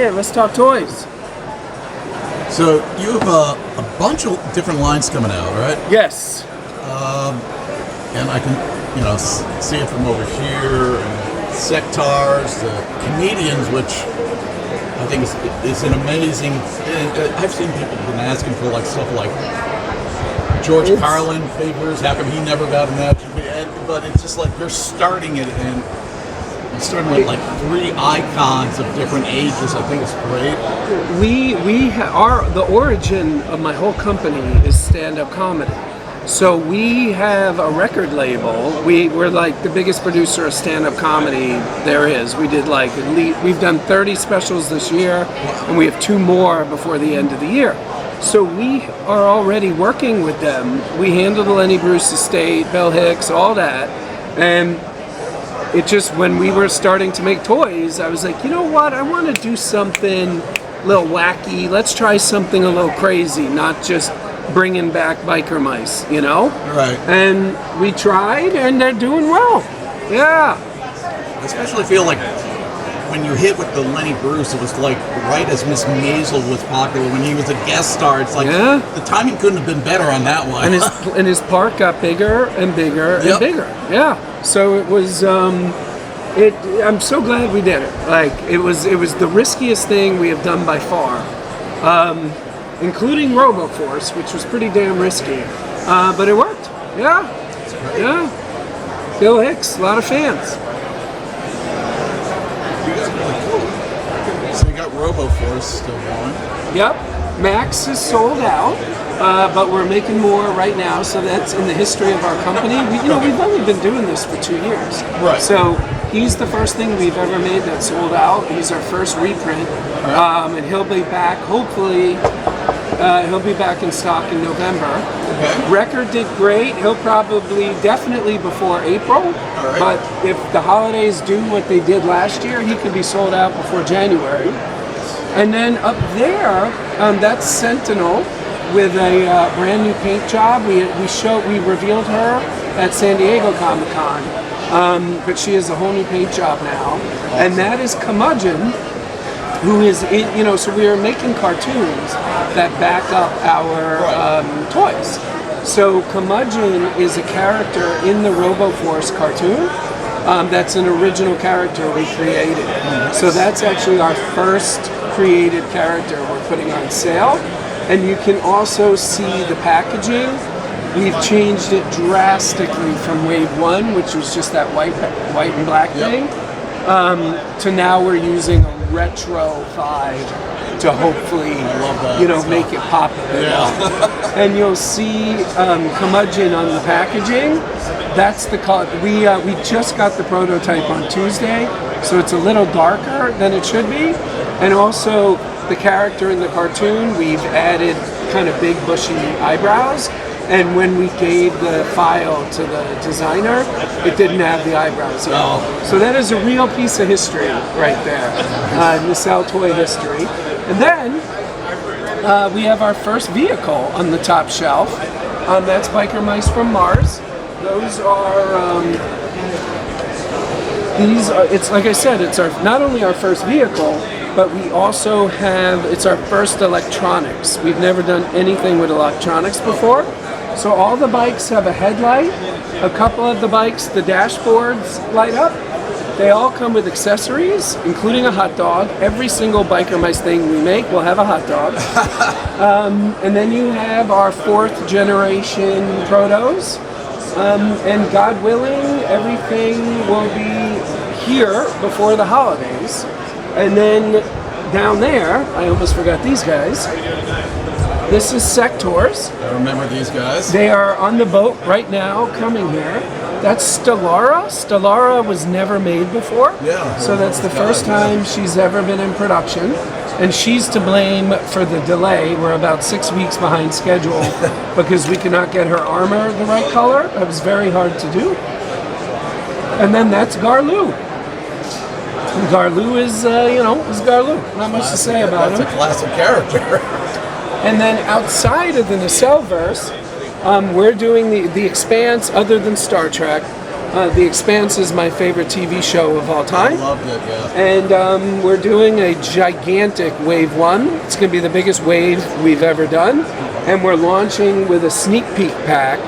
it. Let's talk toys. So you have a bunch of different lines coming out, right? Yes. And I can, see it from over here. Sectars, the comedians, which I think is an amazing. I've seen people have been asking for like stuff like George Carlin figures. How come he never got an action? But it's just like you're starting it, and you're starting with like 3 icons of different ages. I think it's great. The origin of my whole company is stand-up comedy. So we have a record label. We're like the biggest producer of stand-up comedy there is. We've done 30 specials this year, and we have 2 more before the end of the year. So we are already working with them. We handle the Lenny Bruce estate, Bell Hicks, all that. And it just, when we were starting to make toys, I was like, you know what? I want to do something a little wacky. Let's try something a little crazy, not just bringing back biker mice, Right. And we tried, and they're doing well. Yeah. I especially feel like when you hit with the Lenny Bruce, it was like right as Miss Maisel was popular. When he was a guest star, it's like the timing couldn't have been better on that one. And his part got bigger and bigger and bigger. Yeah. So it was. I'm so glad we did it. Like it was the riskiest thing we have done by far. Including RoboForce, which was pretty damn risky, but it worked. Yeah. Bill Hicks, a lot of fans. So you got RoboForce still going. Yep. Max is sold out, but we're making more right now. So that's in the history of our company. We've only been doing this for 2 years. Right. So he's the first thing we've ever made that sold out. He's our first reprint, and he'll be back. Hopefully, he'll be back in stock in November. Okay. Record did great. He'll definitely before April. Right. But if the holidays do what they did last year, he could be sold out before January. And then up there, that's Sentinel with a brand new paint job. We revealed her at San Diego Comic-Con, but she has a whole new paint job now. Awesome. And that is Curmudgeon, who is so we are making cartoons that back up our toys. So Curmudgeon is a character in the RoboForce cartoon. That's an original character we created. So that's actually our first created character we're putting on sale. And you can also see the packaging. We've changed it drastically from Wave 1, which was just that white and black thing, to now we're using a retro 5 to hopefully, make it pop a bit. Yeah. And you'll see Curmudgeon on the packaging. That's the color. We just got the prototype on Tuesday, so it's a little darker than it should be. And also, the character in the cartoon, we've added kind of big bushy eyebrows. And when we gave the file to the designer, it didn't have the eyebrows yet. Oh. So that is a real piece of history right there, Nacelle toy history. And then we have our first vehicle on the top shelf. That's Biker Mice from Mars. Those are, it's like I said, it's not only our first vehicle, but we also it's our first electronics. We've never done anything with electronics before. So all the bikes have a headlight. A couple of the bikes, the dashboards light up. They all come with accessories, including a hot dog. Every single Biker Mice thing we make will have a hot dog. And then you have our 4th generation protos. And God willing, everything will be here before the holidays. And then down there, I almost forgot these guys. This is Sectors. I remember these guys. They are on the boat right now, coming here. That's Stellara. Stellara was never made before. Yeah. So that's the first time she's ever been in production. And she's to blame for the delay. We're about 6 weeks behind schedule because we could not get her armor the right color. That was very hard to do. And then that's Garloo. And Garloo is Garloo. Not much to say about him. That's a classic character. And then outside of the Nacelle verse, we're doing the Expanse. Other than Star Trek, The Expanse is my favorite TV show of all I time. loved it, yeah. And we're doing a gigantic Wave 1. It's going to be the biggest wave we've ever done. And we're launching with a sneak peek pack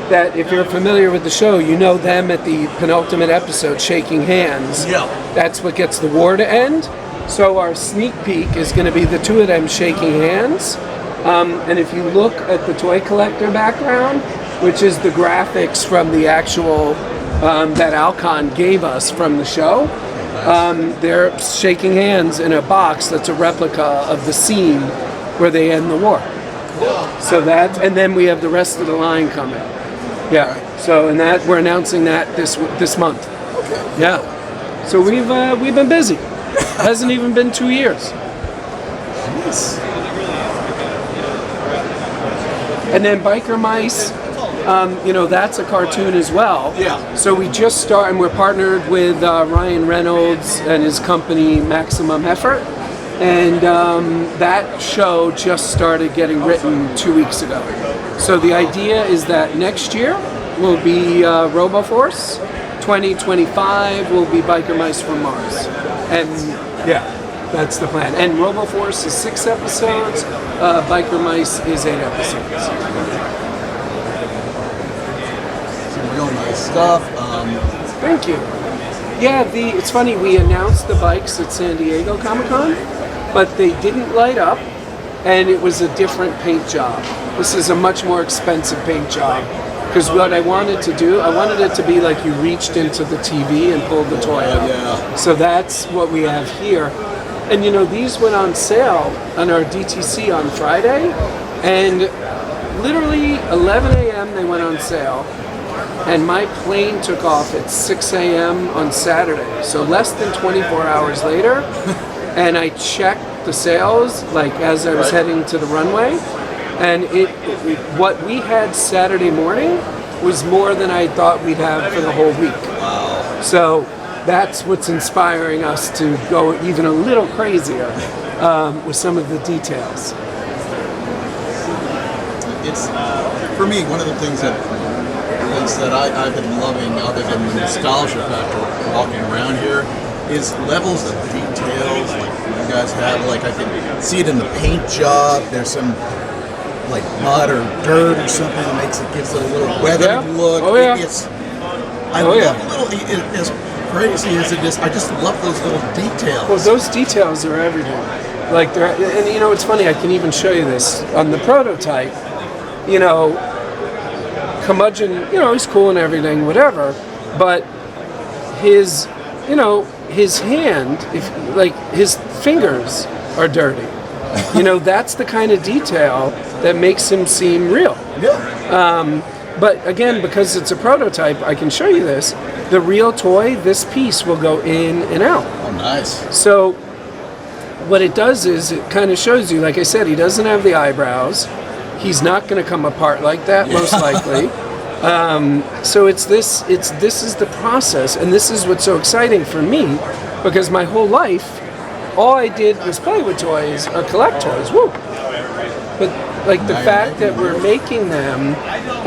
that, if you're familiar with the show, you know them at the penultimate episode shaking hands. Yeah. That's what gets the war to end. So our sneak peek is going to be the two of them shaking hands. And if you look at the toy collector background, which is the graphics from the actual that Alcon gave us from the show, they're shaking hands in a box that's a replica of the scene where they end the war. So that, and then we have the rest of the line coming. Yeah. So, and that we're announcing that this month. Okay. Yeah. So we've been busy. Hasn't even been 2 years. Nice. And then Biker Mice, that's a cartoon as well. Yeah. So we just started, and we're partnered with Ryan Reynolds and his company Maximum Effort. And that show just started getting written 2 weeks ago. So the idea is that next year will be RoboForce, 2025 will be Biker Mice from Mars. And yeah, that's the plan. And RoboForce is 6 episodes, Biker Mice is 8 episodes. Some real nice stuff. Thank you. Yeah, it's funny, we announced the bikes at San Diego Comic-Con, but they didn't light up, and it was a different paint job. This is a much more expensive paint job, because what I wanted to do, I wanted it to be like you reached into the TV and pulled the toy out. Yeah. So that's what we have here. And these went on sale on our DTC on Friday, and literally 11 a.m. they went on sale. And my plane took off at 6 a.m. on Saturday, so less than 24 hours later. And I checked the sales, like as I was heading to the runway, and what we had Saturday morning was more than I thought we'd have for the whole week. Wow. So that's what's inspiring us to go even a little crazier with some of the details. It's, for me, one of the things that I've been loving, other than the nostalgia factor walking around here, is levels of details like you guys have. Like I can see it in the paint job. There's some like mud or dirt or something that gives it a little weathered look. Oh yeah. I love a little. As crazy as it is, I just love those little details. Well, those details are everywhere. Like and it's funny. I can even show you this on the prototype. Curmudgeon, he's cool and everything, whatever, but his hand, his fingers are dirty. That's the kind of detail that makes him seem real. Yeah. But again, because it's a prototype, I can show you this. The real toy, this piece will go in and out. Oh, nice. So what it does is it kind of shows you, like I said, he doesn't have the eyebrows. He's not going to come apart like that, most likely. So this is the process, and this is what's so exciting for me, because my whole life, all I did was play with toys or collect toys. Woo! But the fact that we're making them,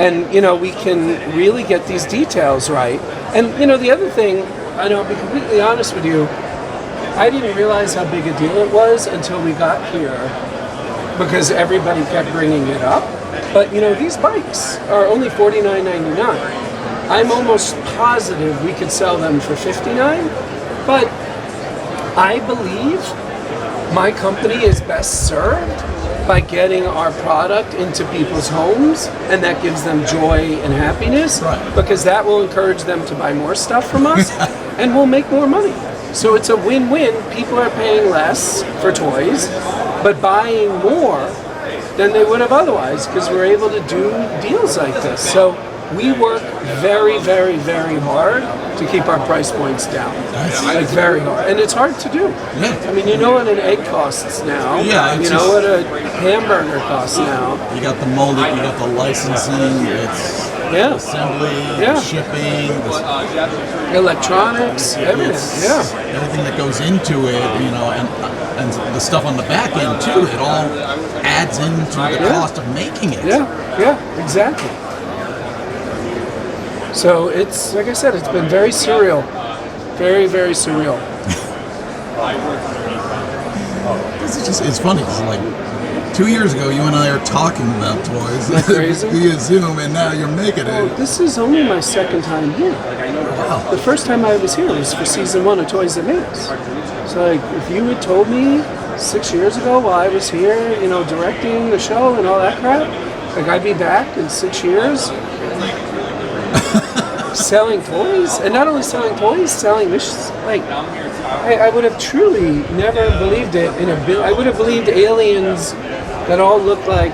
and we can really get these details right. And the other thing, I'll be completely honest with you, I didn't realize how big a deal it was until we got here, because everybody kept bringing it up. But these bikes are only $49.99. I'm almost positive we could sell them for $59. But I believe my company is best served by getting our product into people's homes, and that gives them joy and happiness, right, because that will encourage them to buy more stuff from us, and we'll make more money. So it's a win-win. People are paying less for toys, but buying more than they would have otherwise, because we're able to do deals like this. So we work very, very, very hard to keep our price points down. Like very hard. And it's hard to do. Yeah. I mean, you know what an egg costs now. Yeah. You know what a hamburger costs now. You got the molding, you got the licensing, it's assembly, shipping, electronics, everything. Everything that goes into it, and the stuff on the back end too, it all adds into the cost of making it. Yeah, exactly. So it's, like I said, it's been very surreal. Very, very surreal. It's funny. It's like 2 years ago, you and I are talking about toys crazy? via Zoom, and now you're making it. This is only my second time here. Wow. The first time I was here was for season 1 of Toys That Made Us. So like, if you had told me 6 years ago while I was here, you know, directing the show and all that crap, like I'd be back in 6 years selling toys, and not only selling toys, selling missions. Like, I would have truly never believed it. I would have believed aliens that all look like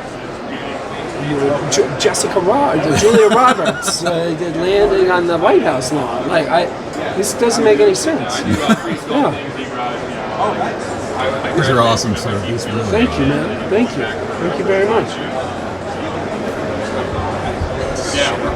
Julia Roberts landing on the White House lawn. Like, this doesn't make any sense. Yeah. These are awesome, sir. These really Thank you, man. Thank you. Thank you very much.